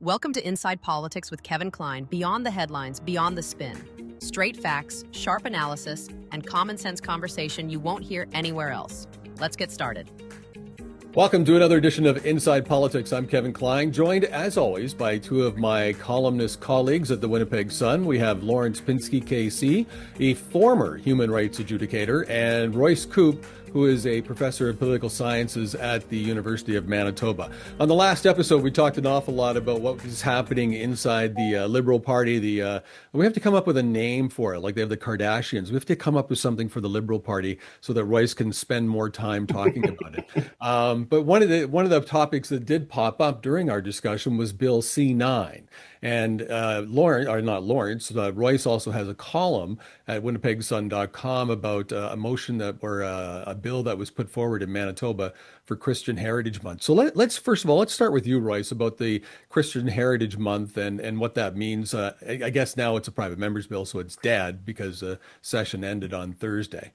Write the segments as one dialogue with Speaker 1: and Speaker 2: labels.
Speaker 1: Welcome to Inside Politics with Kevin Klein, beyond the headlines, beyond the spin. Straight facts, sharp analysis, and common sense conversation you won't hear anywhere else. Let's get started.
Speaker 2: Welcome to another edition of Inside Politics. I'm Kevin Klein, joined as always by two of my columnist colleagues at the Winnipeg Sun. We have Lawrence Pinsky, KC, a former human rights adjudicator, and Royce Koop, who is a professor of political sciences at the University of Manitoba. On the last episode, we talked an awful lot about what is happening inside the Liberal Party. We have to come up with a name for it, like they have the Kardashians. We have to come up with something for the Liberal Party so that Royce can spend more time talking about it. But one of the topics that did pop up during our discussion was Bill C9. And Royce also has a column at winnipegsun.com about a motion a bill that was put forward in Manitoba for Christian Heritage Month. So let's start with you, Royce, about the Christian Heritage Month and what that means. I guess now it's a private member's bill, so it's dead because the session ended on Thursday.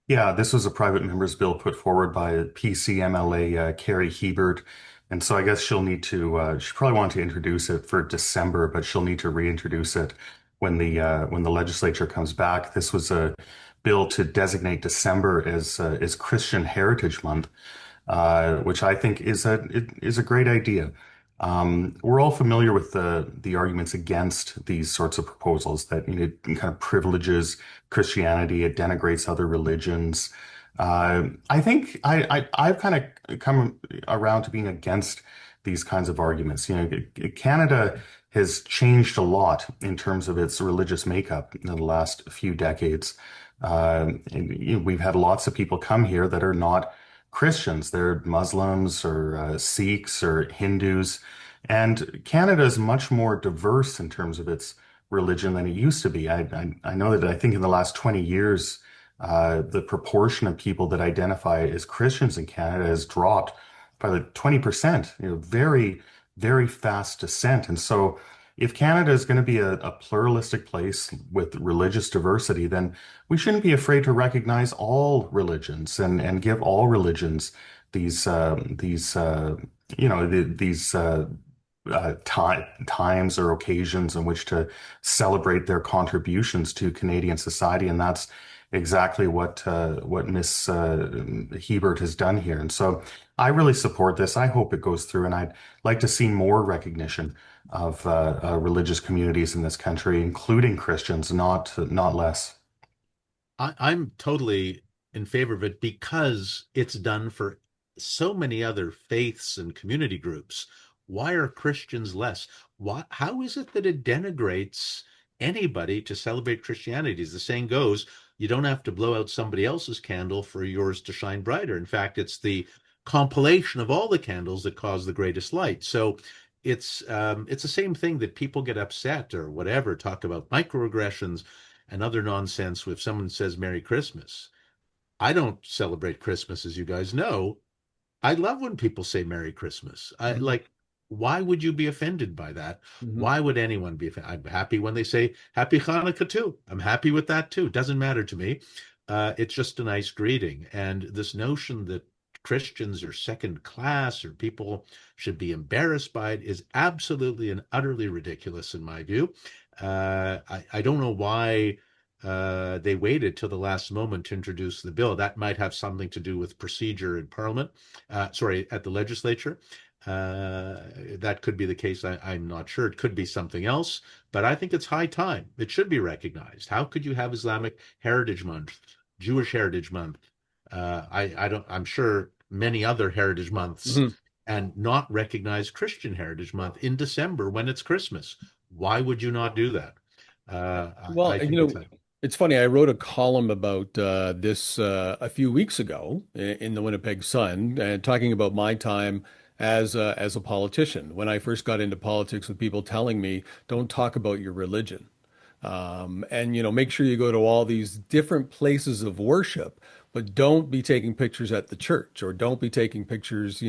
Speaker 3: Yeah, this was a private member's bill put forward by PC MLA Carrie Hebert. And so I guess she probably want to introduce it for December, but she'll need to reintroduce it when the legislature comes back. This was a bill to designate December as Christian Heritage Month, which I think is a great idea. We're all familiar with the arguments against these sorts of proposals that it kind of privileges Christianity, it denigrates other religions. I think I've kind of come around to being against these kinds of arguments. Canada has changed a lot in terms of its religious makeup in the last few decades. We've had lots of people come here that are not Christians. They're Muslims or Sikhs or Hindus. And Canada is much more diverse in terms of its religion than it used to be. I know that I think in the last 20 years, the proportion of people that identify as Christians in Canada has dropped by like 20%, very, very fast descent. And so if Canada is going to be a pluralistic place with religious diversity, then we shouldn't be afraid to recognize all religions and give all religions these times or occasions in which to celebrate their contributions to Canadian society. And that's exactly what Miss Hebert has done here. And so I really support this. I hope it goes through, and I'd like to see more recognition of religious communities in this country, including Christians, not less.
Speaker 4: I'm totally in favor of it because it's done for so many other faiths and community groups. Why are Christians less? How is it that it denigrates anybody to celebrate Christianity? As the saying goes, you don't have to blow out somebody else's candle for yours to shine brighter. In fact, it's the compilation of all the candles that cause the greatest light. So it's the same thing that people get upset or whatever, talk about microaggressions and other nonsense if someone says Merry Christmas. I don't celebrate Christmas, as you guys know. I love when people say Merry Christmas. Why would you be offended by that? Mm-hmm. Why would anyone be offended? I'm happy when they say Happy Hanukkah too. I'm happy with that too. Doesn't matter to me. It's just a nice greeting. And this notion that Christians are second class or people should be embarrassed by it is absolutely and utterly ridiculous in my view. I don't know why they waited till the last moment to introduce the bill. That might have something to do with procedure in Parliament, at the legislature. That could be the case. I'm not sure. It could be something else, but I think it's high time. It should be recognized. How could you have Islamic Heritage Month, Jewish Heritage Month? I'm sure many other heritage months, mm-hmm. and not recognize Christian Heritage Month in December when it's Christmas. Why would you not do that?
Speaker 2: It's funny. I wrote a column about this a few weeks ago in the Winnipeg Sun, talking about my time as a politician. When I first got into politics, with people telling me, "Don't talk about your religion," and make sure you go to all these different places of worship but don't be taking pictures at the church, or don't be taking pictures,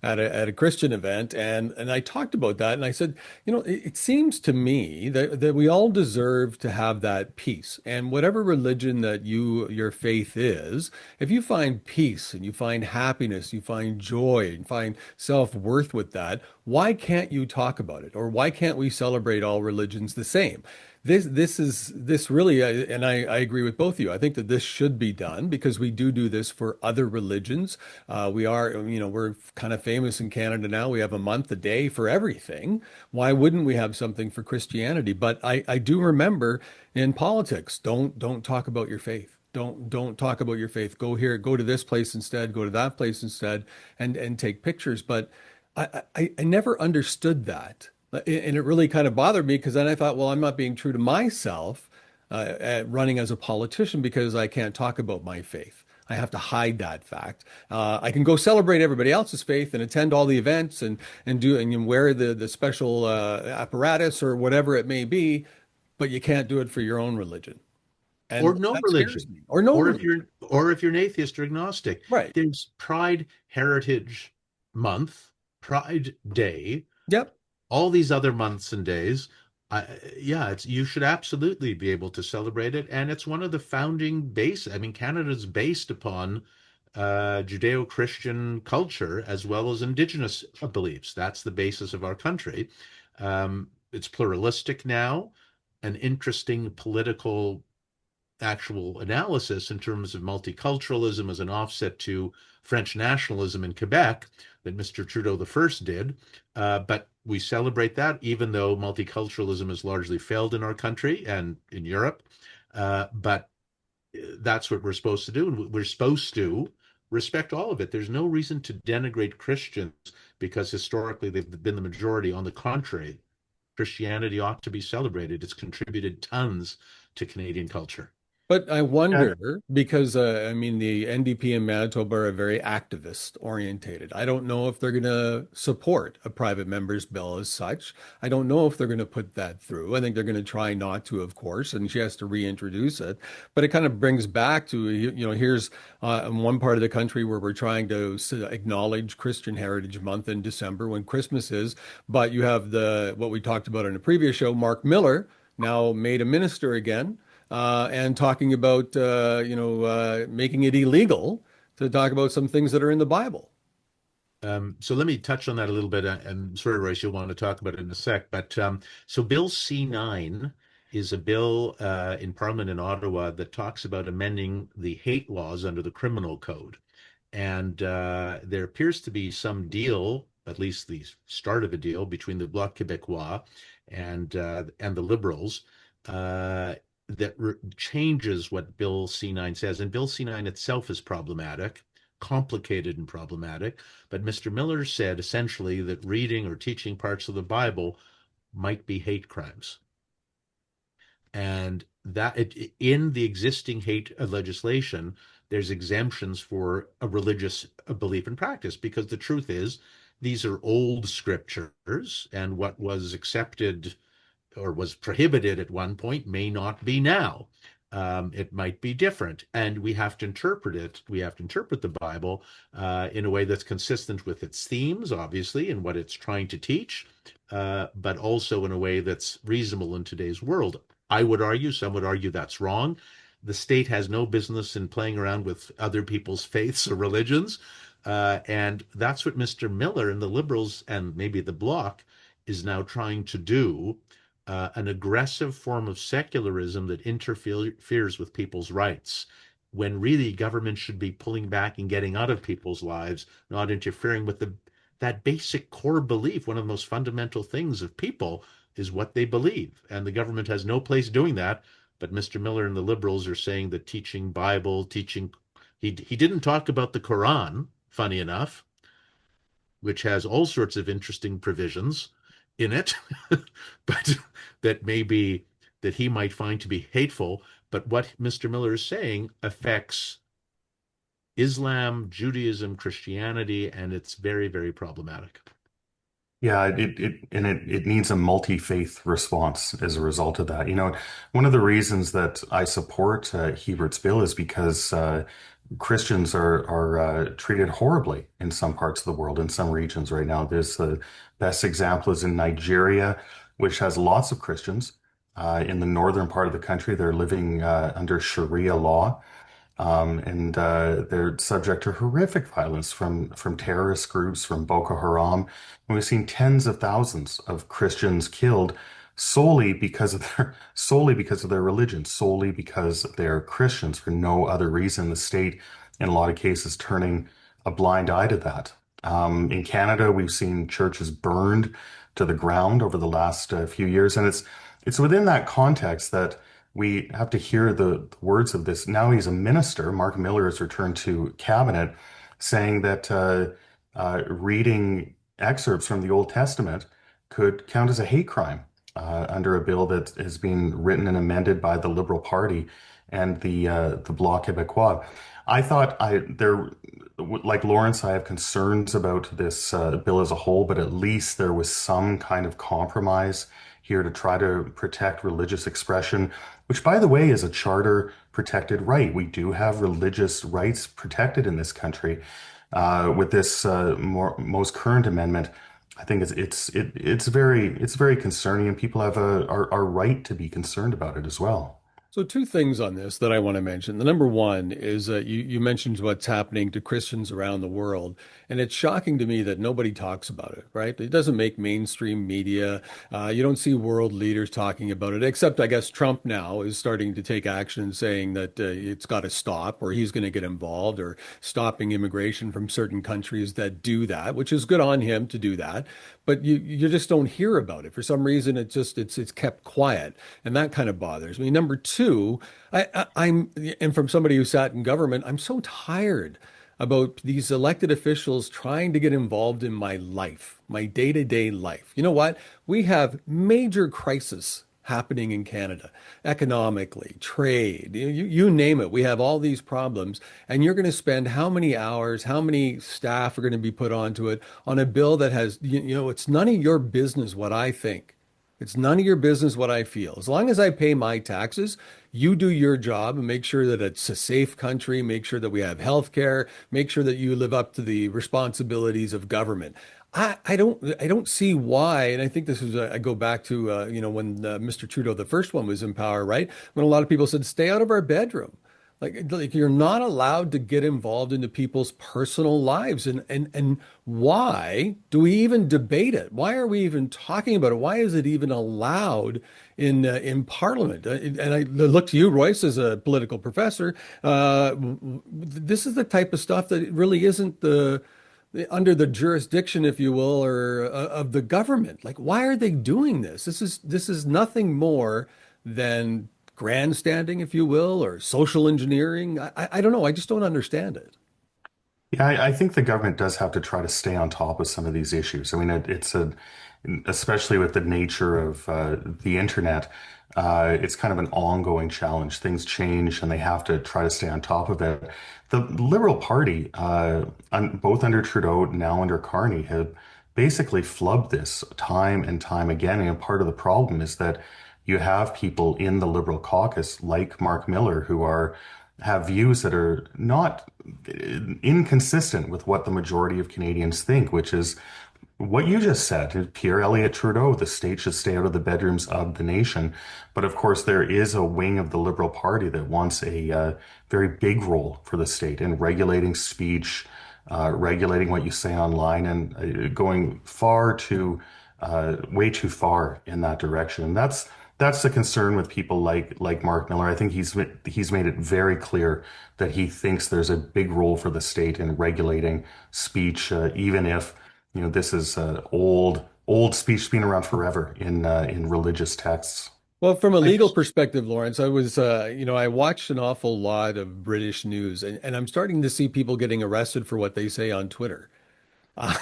Speaker 2: at a Christian event. And I talked about that, and I said, it seems to me that we all deserve to have that peace. And whatever religion that your faith is, if you find peace and you find happiness, you find joy and find self-worth with that, why can't you talk about it? Or why can't we celebrate all religions the same? This really, and I agree with both of you. I think that this should be done because we do this for other religions. We're kind of famous in Canada now. We have a month a day for everything. Why wouldn't we have something for Christianity? But I do remember in politics, don't talk about your faith. Don't talk about your faith. Go here, go to this place instead, go to that place instead, and take pictures. But I never understood that. And it really kind of bothered me because then I thought, well, I'm not being true to myself at running as a politician because I can't talk about my faith. I have to hide that fact. I can go celebrate everybody else's faith and attend all the events and wear the special apparatus or whatever it may be, but you can't do it for your own religion. And
Speaker 4: Or no
Speaker 2: that scares
Speaker 4: religion.
Speaker 2: me. Or no
Speaker 4: Or
Speaker 2: religion.
Speaker 4: if you're an atheist or agnostic.
Speaker 2: Right.
Speaker 4: There's Pride Heritage Month, Pride Day,
Speaker 2: Yep.
Speaker 4: all these other months and days. Yeah, you should absolutely be able to celebrate it, and it's one of the founding base. I mean, Canada's based upon Judeo-Christian culture as well as Indigenous beliefs. That's the basis of our country. It's pluralistic now, an interesting political actual analysis in terms of multiculturalism as an offset to French nationalism in Quebec that Mr. Trudeau the First did. But we celebrate that, even though multiculturalism has largely failed in our country and in Europe. But that's what we're supposed to do. And we're supposed to respect all of it. There's no reason to denigrate Christians because historically they've been the majority. On the contrary, Christianity ought to be celebrated. It's contributed tons to Canadian culture.
Speaker 2: But I
Speaker 3: Yeah,
Speaker 2: wonder because I mean the NDP in Manitoba are very activist orientated. I don't know if they're going to support a private member's bill as such. I don't know if they're going to put that through. I think they're going to try not to, of course, and she has to reintroduce it. But it kind of brings back to here's in one part of the country where we're trying to acknowledge Christian Heritage Month in December when Christmas is, but you have the what we talked about in a previous show, Mark Miller, now made a minister again and talking about making it illegal to talk about some things that are in the Bible.
Speaker 4: So let me touch on that a little bit. And sorry, Royce, you'll want to talk about it in a sec. But so Bill C9 is a bill in Parliament in Ottawa that talks about amending the hate laws under the criminal code. And there appears to be some deal, at least the start of a deal, between the Bloc Québécois and the Liberals that changes what Bill C9 says. And Bill C9 itself is problematic, complicated and problematic. But Mr. Miller said essentially that reading or teaching parts of the Bible might be hate crimes. And that in the existing hate legislation, there's exemptions for a religious belief and practice, because the truth is these are old scriptures, and what was accepted or was prohibited at one point may not be now. It might be different, and we have to interpret it. We have to interpret the Bible in a way that's consistent with its themes, obviously, and what it's trying to teach, but also in a way that's reasonable in today's world. I would argue, some would argue that's wrong. The state has no business in playing around with other people's faiths or religions. And that's what Mr. Miller and the Liberals and maybe the Bloc is now trying to do, an aggressive form of secularism that interferes with people's rights, when really government should be pulling back and getting out of people's lives, not interfering with that basic core belief. One of the most fundamental things of people is what they believe, and the government has no place doing that. But Mr. Miller and the Liberals are saying that teaching Bible, he didn't talk about the Quran, funny enough, which has all sorts of interesting provisions in it, but that he might find to be hateful. But what Mr. Miller is saying affects Islam, Judaism, Christianity, and it's very, very problematic.
Speaker 3: yeah, it needs a multi-faith response as a result of that. One of the reasons that I support Hebert's bill is because Christians are treated horribly in some parts of the world, in some regions right now. There's the best example is in Nigeria, which has lots of Christians. In the northern part of the country, they're living under Sharia law. And they're subject to horrific violence from terrorist groups, from Boko Haram. And we've seen tens of thousands of Christians killed solely because of their religion, solely because they're Christians, for no other reason. The state, in a lot of cases, turning a blind eye to that. In Canada, we've seen churches burned to the ground over the last few years, and it's within that context that we have to hear the words of this. Now he's a minister. Mark Miller has returned to cabinet, saying that reading excerpts from the Old Testament could count as a hate crime under a bill that has been written and amended by the Liberal Party and the Bloc Québécois. I thought like Lawrence, I have concerns about this bill as a whole, but at least there was some kind of compromise here to try to protect religious expression, which, by the way, is a charter protected right. We do have religious rights protected in this country. With this most current amendment, I think it's very concerning, and people have are right to be concerned about it as well.
Speaker 2: So two things on this that I want to mention. The number one is you mentioned what's happening to Christians around the world, and it's shocking to me that nobody talks about it, right? It doesn't make mainstream media. You don't see world leaders talking about it, except I guess Trump now is starting to take action saying that it's got to stop, or he's going to get involved, or stopping immigration from certain countries that do that, which is good on him to do that. But you just don't hear about it. For some reason, it's kept quiet, and that kind of bothers me. Number two, and from somebody who sat in government, I'm so tired about these elected officials trying to get involved in my life, my day-to-day life. You know what? We have major crisis happening in Canada, economically, trade, you name it. We have all these problems, and you're going to spend how many hours, how many staff are going to be put onto it on a bill that has, it's none of your business what I think. It's none of your business what I feel. As long as I pay my taxes, you do your job and make sure that it's a safe country, make sure that we have health care, make sure that you live up to the responsibilities of government. I don't see why, and I think this is I go back to when Mr. Trudeau, the first one, was in power, right? When a lot of people said, "Stay out of our bedroom." Like you're not allowed to get involved into people's personal lives. And why do we even debate it? Why are we even talking about it? Why is it even allowed in Parliament? And I look to you, Royce, as a political professor. This is the type of stuff that really isn't under the jurisdiction, if you will, or of the government. Like, why are they doing this? This is nothing more than grandstanding, if you will, or social engineering. I don't know. I just don't understand it.
Speaker 3: Yeah, I think the government does have to try to stay on top of some of these issues. I mean, especially with the nature of the internet, it's kind of an ongoing challenge. Things change, and they have to try to stay on top of it. The Liberal Party, both under Trudeau, now under Carney, have basically flubbed this time and time again. And part of the problem is that you have people in the Liberal caucus like Mark Miller who have views that are not inconsistent with what the majority of Canadians think, which is what you just said. Pierre Elliott Trudeau, the state should stay out of the bedrooms of the nation. But of course, there is a wing of the Liberal Party that wants a very big role for the state in regulating speech, regulating what you say online, and going way too far in that direction. And that's the concern with people like Mark Miller. I think he's made it very clear that he thinks there's a big role for the state in regulating speech, even if this is old speech been around forever in religious texts.
Speaker 2: Well, from a legal perspective, Lawrence, I watched an awful lot of British news, and I'm starting to see people getting arrested for what they say on Twitter. Uh,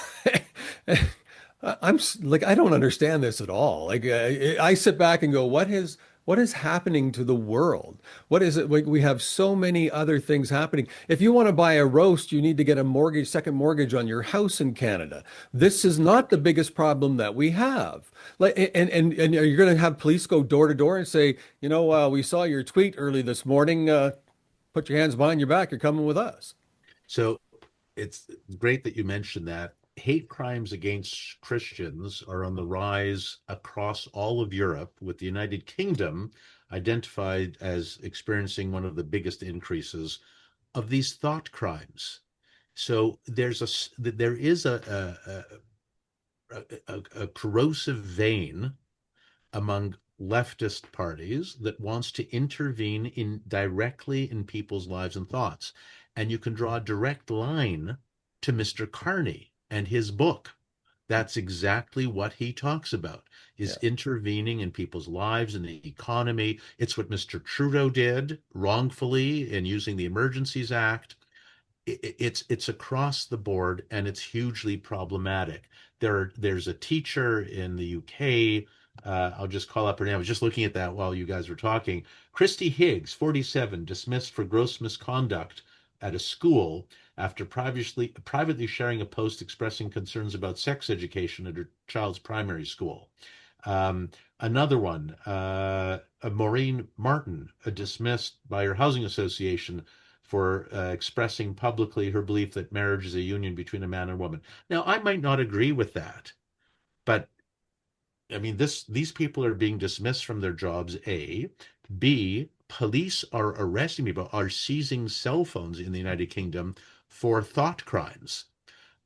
Speaker 2: like, I don't understand this at all. Like, I sit back and go, what is happening to the world? What is it? Like, we have so many other things happening. If you want to buy a roast, you need to get a second mortgage on your house in Canada. This is not the biggest problem that we have. Like, and you're going to have police go door to door and say, we saw your tweet early this morning. put your hands behind your back. You're coming with us.
Speaker 4: So it's great that you mentioned that. Hate crimes against Christians are on the rise across all of Europe, with the United Kingdom identified as experiencing one of the biggest increases of these thought crimes. So there is a corrosive vein among leftist parties that wants to intervene in directly in people's lives and thoughts. And you can draw a direct line to Mr. Carney and his book. That's exactly what he talks about, is intervening in people's lives and the economy. It's what Mr. Trudeau did wrongfully in using the Emergencies Act. It's across the board, and it's hugely problematic. There's a teacher in the UK. I'll just call up her name. I was just looking at that while you guys were talking. Christy Higgs, 47, dismissed for gross misconduct at a school after privately sharing a post expressing concerns about sex education at her child's primary school. Another one, Maureen Martin, dismissed by her housing association for expressing publicly her belief that marriage is a union between a man and a woman. Now, I might not agree with that, but I mean, these people are being dismissed from their jobs, A. B, police are arresting people, are seizing cell phones in the United Kingdom for thought crimes.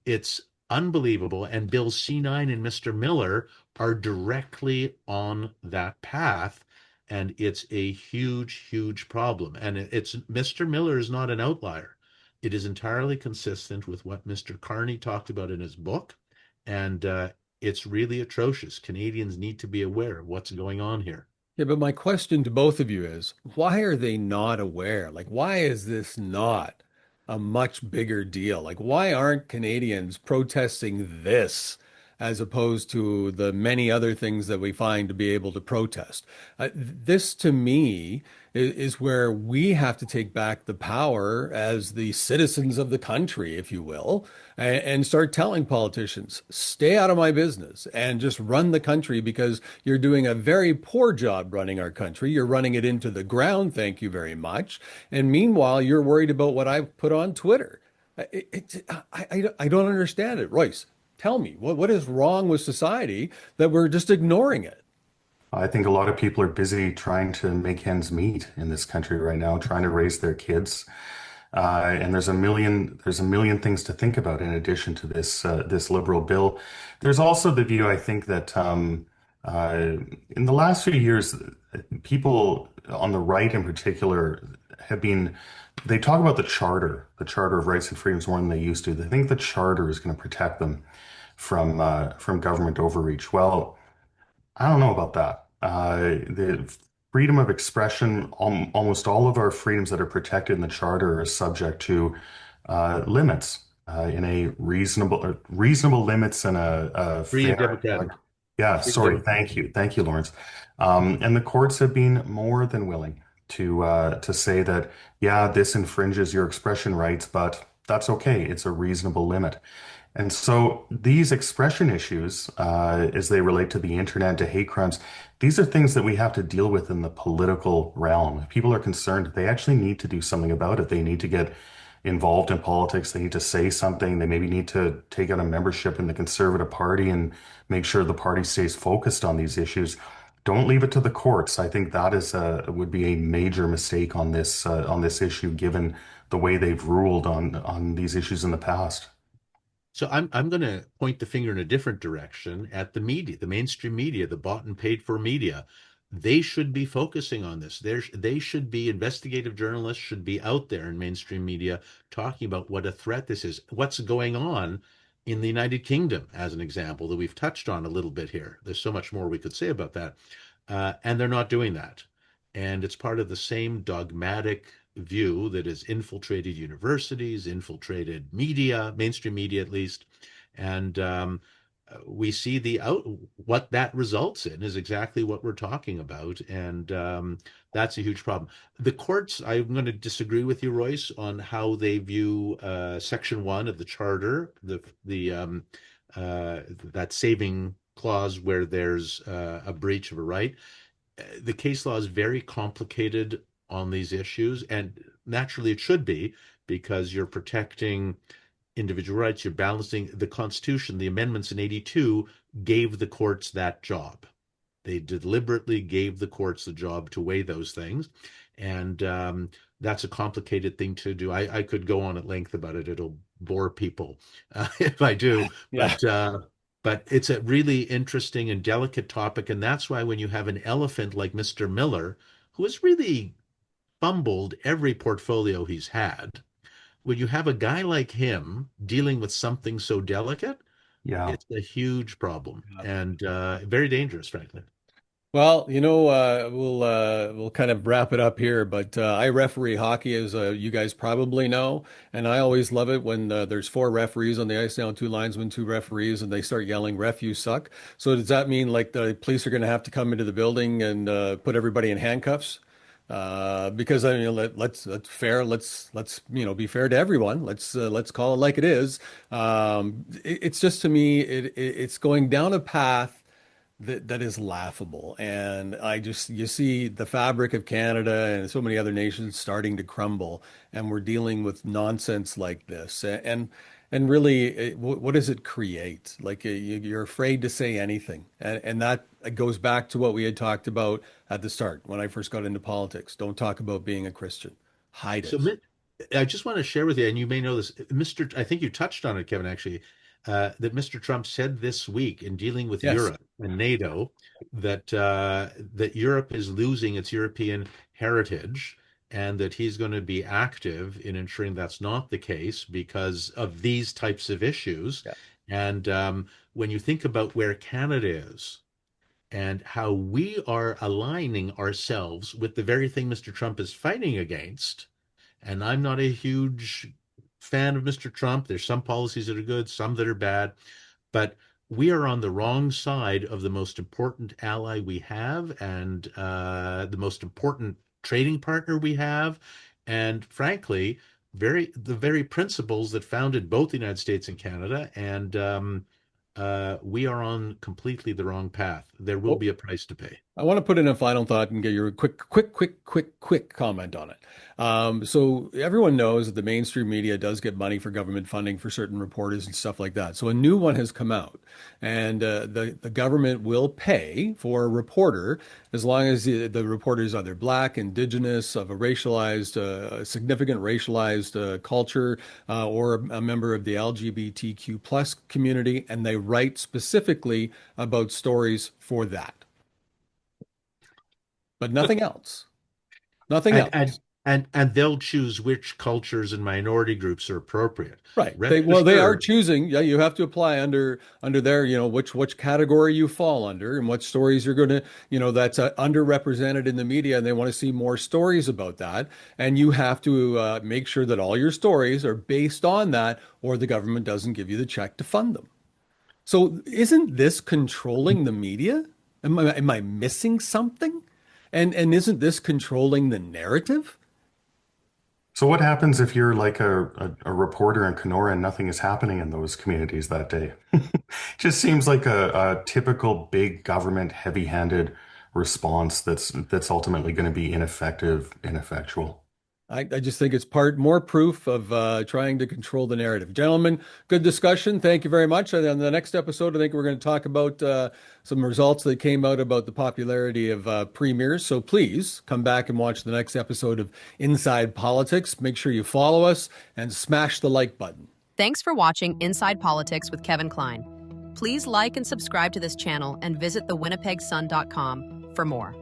Speaker 4: It's unbelievable. And Bill C9 and Mr. Miller are directly on that path. And it's a huge, huge problem. And it's Mr. Miller is not an outlier. It is entirely consistent with what Mr. Carney talked about in his book. And it's really atrocious. Canadians need to be aware of what's going on here.
Speaker 2: Yeah, but my question to both of you is, why are they not aware? Like, why is this not a much bigger deal? Like, why aren't Canadians protesting this as opposed to the many other things that we find to be able to protest? This, to me, is where we have to take back the power as the citizens of the country, if you will, and start telling politicians, stay out of my business and just run the country, because you're doing a very poor job running our country. You're running it into the ground. Thank you very much. And meanwhile, you're worried about what I put on Twitter. I don't understand it. Royce, tell me, what is wrong with society that we're just ignoring it?
Speaker 3: I think a lot of people are busy trying to make ends meet in this country right now, trying to raise their kids. And there's a million things to think about in addition to this liberal bill. There's also the view, I think, that in the last few years, people on the right in particular they talk about the Charter of Rights and Freedoms more than they used to. They think the Charter is going to protect them from government overreach. Well, I don't know about that. The freedom of expression, almost all of our freedoms that are protected in the Charter are subject to limits in a reasonable limits and a
Speaker 4: Free
Speaker 3: fair.
Speaker 4: and democratic.
Speaker 3: Yeah,
Speaker 4: Free
Speaker 3: sorry.
Speaker 4: democratic.
Speaker 3: Thank you, Lawrence. And the courts have been more than willing to say that, yeah, this infringes your expression rights, but that's okay. It's a reasonable limit. And so these expression issues, as they relate to the internet, to hate crimes, these are things that we have to deal with in the political realm. If people are concerned, they actually need to do something about it. They need to get involved in politics. They need to say something. They maybe need to take out a membership in the Conservative Party and make sure the party stays focused on these issues. Don't leave it to the courts. I think that would be a major mistake on this issue, given the way they've ruled on these issues in the past.
Speaker 4: So I'm going to point the finger in a different direction at the media, the mainstream media, the bought and paid for media. They should be focusing on this. They should be, investigative journalists should be out there in mainstream media talking about what a threat this is, what's going on in the United Kingdom, as an example, that we've touched on a little bit here. There's so much more we could say about that. And they're not doing that. And it's part of the same dogmatic view that has infiltrated universities, infiltrated media, mainstream media at least. And we see what that results in is exactly what we're talking about. And that's a huge problem. The courts, I'm going to disagree with you, Royce, on how they view Section 1 of the Charter, that saving clause where there's a breach of a right. The case law is very complicated on these issues, and naturally it should be, because you're protecting individual rights, you're balancing the Constitution. The amendments in 82 gave the courts that job. They deliberately gave the courts the job to weigh those things. And that's a complicated thing to do. I could go on at length about it. It'll bore people if I do.
Speaker 2: Yeah.
Speaker 4: But it's a really interesting and delicate topic. And that's why when you have an elephant like Mr. Miller, who has really fumbled every portfolio he's had, when you have a guy like him dealing with something so delicate,
Speaker 3: Yeah.
Speaker 4: it's a huge problem and very dangerous, frankly.
Speaker 2: Well, we'll kind of wrap it up here, but I referee hockey, as you guys probably know, and I always love it when there's four referees on the ice now, two linesmen, two referees, and they start yelling, "Ref, you suck." So does that mean like the police are going to have to come into the building and put everybody in handcuffs? Because I mean, let's fair, let's be fair to everyone. Let's call it like it is. It's just, to me, it's going down a path that is laughable. And you see the fabric of Canada and so many other nations starting to crumble, and we're dealing with nonsense like this. And really, what does it create? Like, you're afraid to say anything. And that goes back to what we had talked about at the start when I first got into politics. Don't talk about being a Christian. Hide
Speaker 4: So
Speaker 2: it.
Speaker 4: I just want to share with you, and you may know this, I think you touched on it, Kevin, actually, that Mr. Trump said this week in dealing with
Speaker 2: Yes.
Speaker 4: Europe and NATO that Europe is losing its European heritage, and that he's going to be active in ensuring that's not the case because of these types of issues.
Speaker 2: Yeah.
Speaker 4: And when you think about where Canada is and how we are aligning ourselves with the very thing Mr. Trump is fighting against, and I'm not a huge fan of Mr. Trump. There's some policies that are good, some that are bad, but we are on the wrong side of the most important ally we have, and the most important trading partner we have, and frankly, the very principles that founded both the United States and Canada. And we are on completely the wrong path. There will be a price to pay.
Speaker 2: I want to put in a final thought and get your quick comment on it. So everyone knows that the mainstream media does get money for government funding for certain reporters and stuff like that. So a new one has come out, and the government will pay for a reporter as long as the reporter is either Black, Indigenous, of a racialized, significant racialized culture, or a member of the LGBTQ plus community, and they write specifically about stories for that. But nothing else. Nothing else.
Speaker 4: And they'll choose which cultures and minority groups are appropriate.
Speaker 2: Right. They are choosing. Yeah, you have to apply under their, which category you fall under and what stories you're going to, that's underrepresented in the media, and they want to see more stories about that. And you have to make sure that all your stories are based on that, or the government doesn't give you the check to fund them. So isn't this controlling the media? Am I missing something? And isn't this controlling the narrative?
Speaker 3: So what happens if you're like a reporter in Kenora and nothing is happening in those communities that day? Just seems like a typical big government heavy-handed response that's ultimately going to be ineffective, ineffectual.
Speaker 2: I just think it's more proof of trying to control the narrative. Gentlemen, good discussion. Thank you very much. And on the next episode, I think we're going to talk about some results that came out about the popularity of premiers. So please come back and watch the next episode of Inside Politics. Make sure you follow us and smash the like button.
Speaker 1: Thanks for watching Inside Politics with Kevin Klein. Please like and subscribe to this channel and visit thewinnipegssun.com for more.